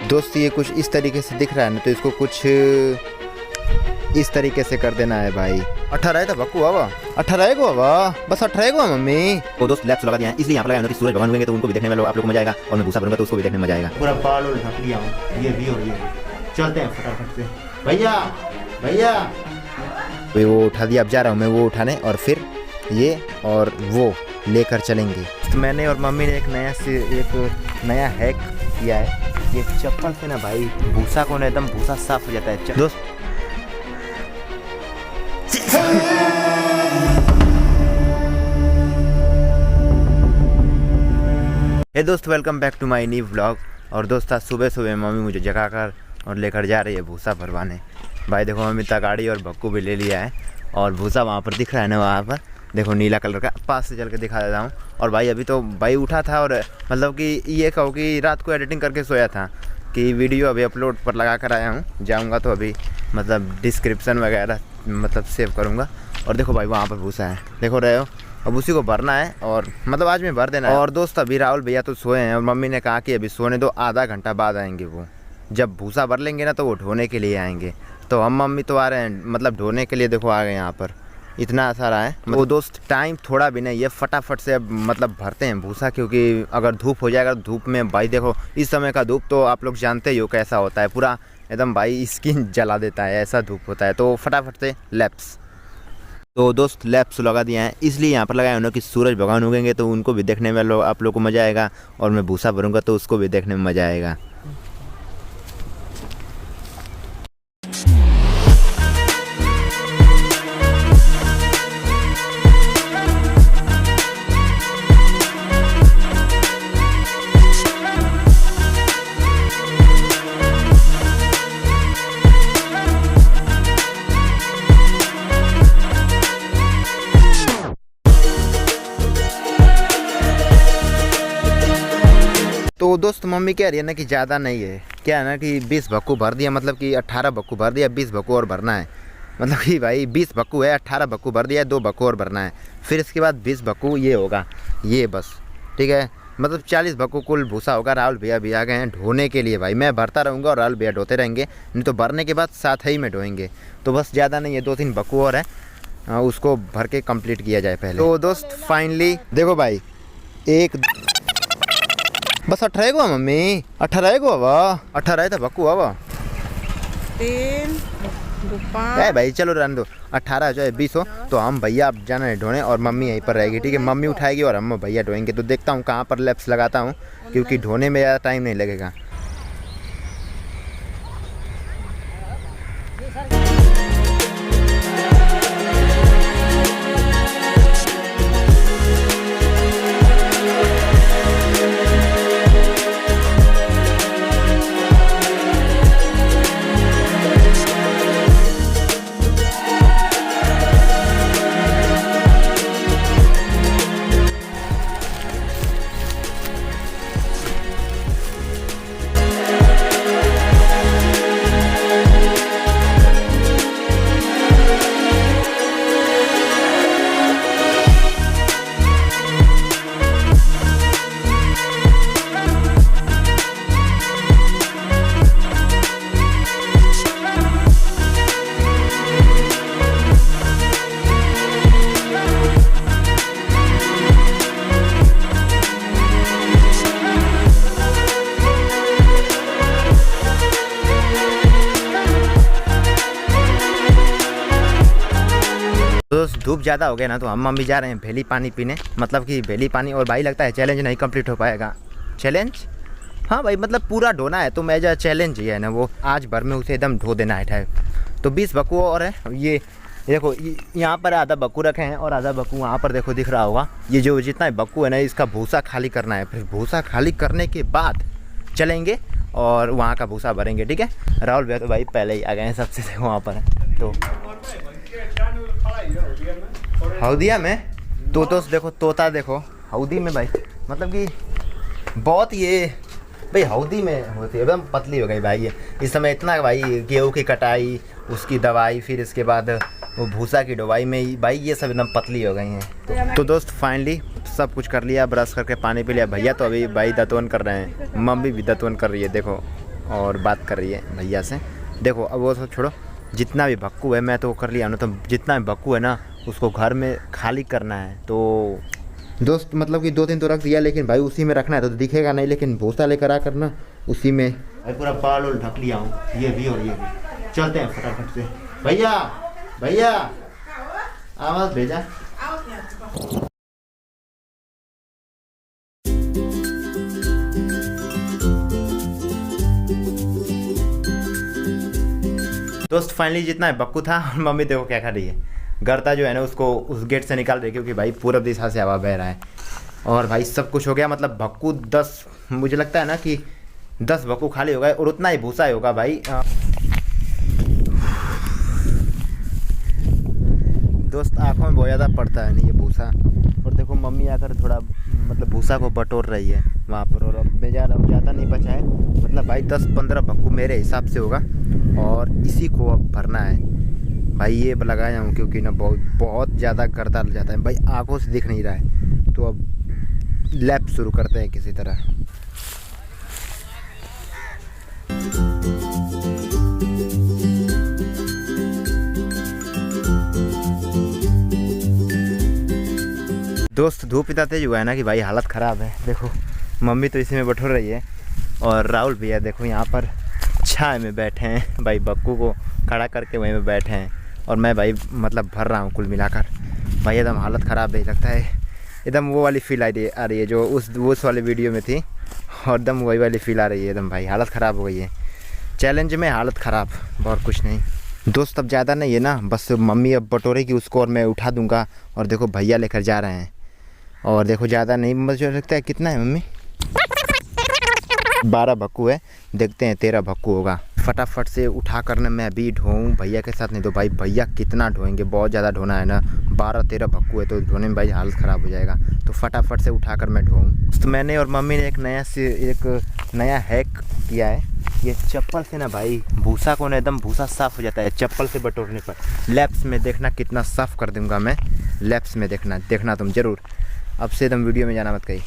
दोस्त ये कुछ इस तरीके से दिख रहा है ना, तो इसको कुछ इस तरीके से कर देना है भाई। 18 है तो बक्कू हवा 18 को हवा बस 18 को मम्मी। तो दोस्त लैप्स लगा दिया है, इसलिए यहाँ पर लगाया कि सूरज भगवान होंगे तो उनको भी देखने में आप लोग को मजा आएगा, और मैं भूसा भरूंगा तो उसको भी देखने में मजा आएगा। पूरा बाल उल ढक लिया हूँ, ये भी और ये भी। चलते हैं फटाफट से। भैया भैया वो उठा दिया, अब जा रहा हूँ मैं वो उठाने, और फिर ये और वो लेकर चलेंगे। तो मैंने और मम्मी ने एक नया हैक किया है। ये चप्पल से ना भाई भूसा को ना एकदम भूसा साफ हो जाता है दोस्त। हे दोस्त, welcome back to my new vlog. और दोस्त आज सुबह सुबह मम्मी मुझे जगाकर और लेकर जा रही है भूसा भरवाने। भाई देखो मम्मी तगाड़ी और भक्कू भी ले लिया है, और भूसा वहाँ पर दिख रहा है ना, वहाँ पर देखो नीला कलर का। पास से चल के दिखा देता हूँ। और भाई अभी तो भाई उठा था, और मतलब कि ये कहो कि रात को एडिटिंग करके सोया था कि वीडियो अभी अपलोड पर लगा कर आया हूँ। जाऊँगा तो अभी मतलब डिस्क्रिप्शन वगैरह मतलब सेव करूँगा। और देखो भाई वहाँ पर भूसा है, देखो रहे हो। अब उसी को भरना है, और मतलब आज में भर देना है। और दोस्त अभी राहुल भैया तो सोए हैं, और मम्मी ने कहा कि अभी सोने दो, आधा घंटा बाद आएंगे वो। जब भूसा भर लेंगे ना तो वो ढोने के लिए आएंगे। तो हम मम्मी तो आ रहे हैं मतलब ढोने के लिए। देखो आ गए यहाँ पर, इतना सारा है। वो दोस्त टाइम थोड़ा भी नहीं, ये फटाफट से अब मतलब भरते हैं भूसा, क्योंकि अगर धूप हो जाएगा धूप में भाई देखो इस समय का धूप तो आप लोग जानते ही हो कैसा होता है, पूरा एकदम भाई स्किन जला देता है, ऐसा धूप होता है। तो फटाफट से लैप्स। तो दोस्त लैप्स लगा दिए हैं, इसलिए यहाँ पर लगाया उन्होंने कि सूरज भगवान उगेंगे तो उनको भी देखने में आप लोग को मज़ा आएगा, और मैं भूसा भरूंगा तो उसको भी देखने में मज़ा आएगा। तो दोस्त मम्मी कह रही है ना कि ज़्यादा नहीं है, क्या है ना कि 20 भक्कू भर दिया, मतलब कि 18 भक्कू भर दिया, 20 भक्कू और भरना है। मतलब कि भाई 20 भक्कू है, 18 भक्कू भर दिया है, 2 भक्कू और भरना है। फिर इसके बाद 20 भक्कू ये होगा, ये बस ठीक है। मतलब 40 भक्कू कुल भूसा होगा। राहुल भैया भी आ गए हैं ढोने के लिए। भाई मैं भरता रहूँगा और राहुल भैया ढोते रहेंगे, नहीं तो भरने के बाद साथ ही में ढोएंगे। तो बस ज़्यादा नहीं है, 2-3 भक्कू और है, उसको भर के कंप्लीट किया जाए पहले। तो दोस्त फाइनली देखो भाई एक बस 18 को मम्मी 18 को हवा 18 तो भक्कू हवा 3 2 है भाई। चलो रहने दो, 18 जो है 20 हो। तो हम भैया अब जाना है ढोने, और मम्मी यहीं पर रहेगी, ठीक है। मम्मी उठाएगी और हम भैया ढोएंगे। तो देखता हूँ कहाँ पर लैप्स लगाता हूँ, क्योंकि ढोने में ज़्यादा टाइम नहीं लगेगा। दोस्त धूप ज़्यादा हो गया ना, तो हम मम्मी जा रहे हैं भेली पानी पीने, मतलब कि भेली पानी। और भाई लगता है चैलेंज नहीं कंप्लीट हो पाएगा। चैलेंज हाँ भाई, मतलब पूरा ढोना है, तो मेरा चैलेंज ही है ना वो, आज भर में उसे एकदम ढो देना है टाइप। तो 20 बक्कू और है। ये देखो यहाँ पर आधा बक्कू रखे हैं, और आधा बक्कू वहाँ पर देखो दिख रहा होगा। ये जो जितना बक्कू है ना, इसका भूसा खाली करना है। फिर भूसा खाली करने के बाद चलेंगे और वहाँ का भूसा भरेंगे, ठीक है। राहुल भैया तो भाई पहले ही आ गए हैं सबसे, देखो वहाँ पर है। तो हौदिया में तो देखो तोता देखो हौदी में भाई, मतलब कि बहुत ये भाई हौदी में होती है, एकदम पतली हो गई भाई ये इस समय। इतना भाई गेहूँ की कटाई, उसकी दवाई, फिर इसके बाद वो भूसा की दवाई में भाई ये सब एकदम पतली हो गई हैं। तो दोस्त फाइनली सब कुछ कर लिया, ब्रश करके पानी पी लिया। भैया तो अभी भाई दातुन कर रहे हैं, मम्मी भी दातुन कर रही है देखो। और बात कर रही है भैया से। देखो अब वो सब छोड़ो, जितना भी भक्कू है मैं तो कर लिया ना, तो जितना भी भक्कू है ना उसको घर में खाली करना है। तो दोस्त मतलब कि 2-3 तो रख दिया, लेकिन भाई उसी में रखना है तो दिखेगा नहीं, लेकिन भूसा लेकर आ करना उसी में भाई पूरा बाल उल ढक लिया हूँ, ये भी और ये भी। चलते हैं फटाफट से। भैया भैया आवाज़ भेजा। दोस्त फाइनली जितना है बक्कू था, मम्मी देखो क्या कर रही है, गर्दा जो है ना उसको उस गेट से निकाल रही है, क्योंकि भाई पूरब दिशा से हवा बह रहा है। और भाई सब कुछ हो गया, मतलब भक्कू 10, मुझे लगता है ना कि 10 भक्कू खाली हो गए और उतना ही भूसा होगा भाई। दोस्त आँखों में बहुत ज़्यादा पड़ता है नहीं ये भूसा। और देखो मम्मी आकर थोड़ा मतलब भूसा को बटोर रही है वहाँ पर, और अब मैं जा रहा हूँ, ज़्यादा नहीं बचा है, मतलब भाई 10-15 भक्कू मेरे हिसाब से होगा, और इसी को अब भरना है भाई। ये लगाया हूँ क्योंकि ना बहुत ज़्यादा गर्दा लग जाता है भाई, आंखों से दिख नहीं रहा है। तो अब लैप शुरू करते हैं किसी तरह। दोस्त धूप इतना तेज हुआ है ना कि भाई हालत ख़राब है। देखो मम्मी तो इसी में बटोर रही है, और राहुल भैया देखो यहाँ पर छाए में बैठे हैं भाई, बक्कू को खड़ा करके वहीं में बैठे हैं, और मैं भाई मतलब भर रहा हूँ कुल मिलाकर। भाई एकदम हालत ख़राब है, लगता है एकदम वो वाली फील आ रही है जो उस वाली वीडियो में थी, और एकदम वही वाली फील आ रही है एकदम। भाई हालत ख़राब हो गई है, चैलेंज में हालत ख़राब, और कुछ नहीं। दोस्त अब ज़्यादा नहीं है ना, बस मम्मी अब बटोरेगी उसको और मैं उठा दूँगा। और देखो भैया लेकर जा रहे हैं, और देखो ज़्यादा नहीं, मुझे लगता है कितना है मम्मी, 12 भक्कू है, देखते हैं 13 भक्कू होगा। फटाफट से उठा कर ना मैं अभी ढोऊँ भैया के साथ, नहीं तो भाई भैया कितना ढोएंगे, बहुत ज़्यादा ढोना है ना, 12-13 भक्कू है तो ढोने में भाई हालत ख़राब हो जाएगा। तो फटाफट से उठा कर मैं ढोऊँ। तो मैंने और मम्मी ने एक नया हैक किया है, ये चप्पल से ना भाई भूसा को ना एकदम भूसा साफ़ हो जाता है चप्पल से बटोरने पर। लैप्स में देखना कितना साफ़ कर दूँगा मैं, लैप्स में देखना तुम ज़रूर। अब से एकदम वीडियो में जाना मत कहीं।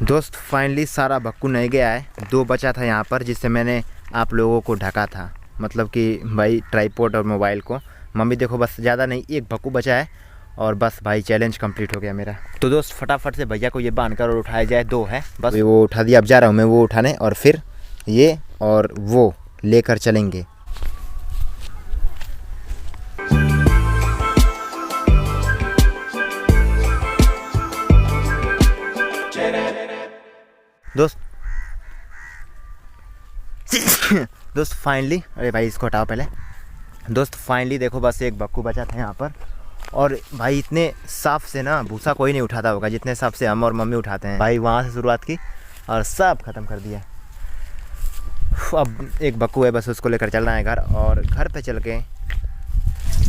दोस्त फाइनली सारा भक्कू नहीं गया है, 2 बचा था यहाँ पर, जिससे मैंने आप लोगों को ढका था, मतलब कि भाई ट्राइपॉड और मोबाइल को। मम्मी देखो बस ज़्यादा नहीं, 1 भक्कू बचा है, और बस भाई चैलेंज कंप्लीट हो गया मेरा। तो दोस्त फटाफट से भैया को ये बांधकर और उठाया जाए, 2 है बस। वो उठा दिया, अब जा रहा हूँ मैं वो उठाने, और फिर ये और वो लेकर चलेंगे। दोस्त फाइनली, अरे भाई इसको हटाओ पहले। दोस्त फाइनली देखो बस 1 भक्कू बचा था यहाँ पर, और भाई इतने साफ से ना भूसा कोई नहीं उठाता होगा जितने साफ से हम और मम्मी उठाते हैं भाई। वहाँ से शुरुआत की और सब ख़त्म कर दिया। अब 1 भक्कू है बस, उसको लेकर चलना है घर, और घर पे चल के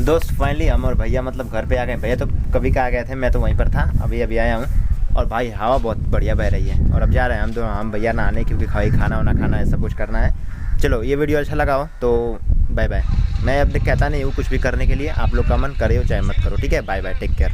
दोस्त फाइनली हम और भैया मतलब घर पे आ गए। भैया तो कभी का आ गए थे, मैं तो वहीं पर था, अभी आया हूँ। और भाई हवा बहुत बढ़िया बह रही है, और अब जा रहे हैं हम भैया नहाने, क्योंकि खाना वाना खाना है, सब कुछ करना है। चलो ये वीडियो अच्छा लगा हो तो बाय बाय। मैं अब कहता नहीं हूँ कुछ भी करने के लिए, आप लोग कमेंट करो चाहे मत करो, ठीक है। Bye bye, take care.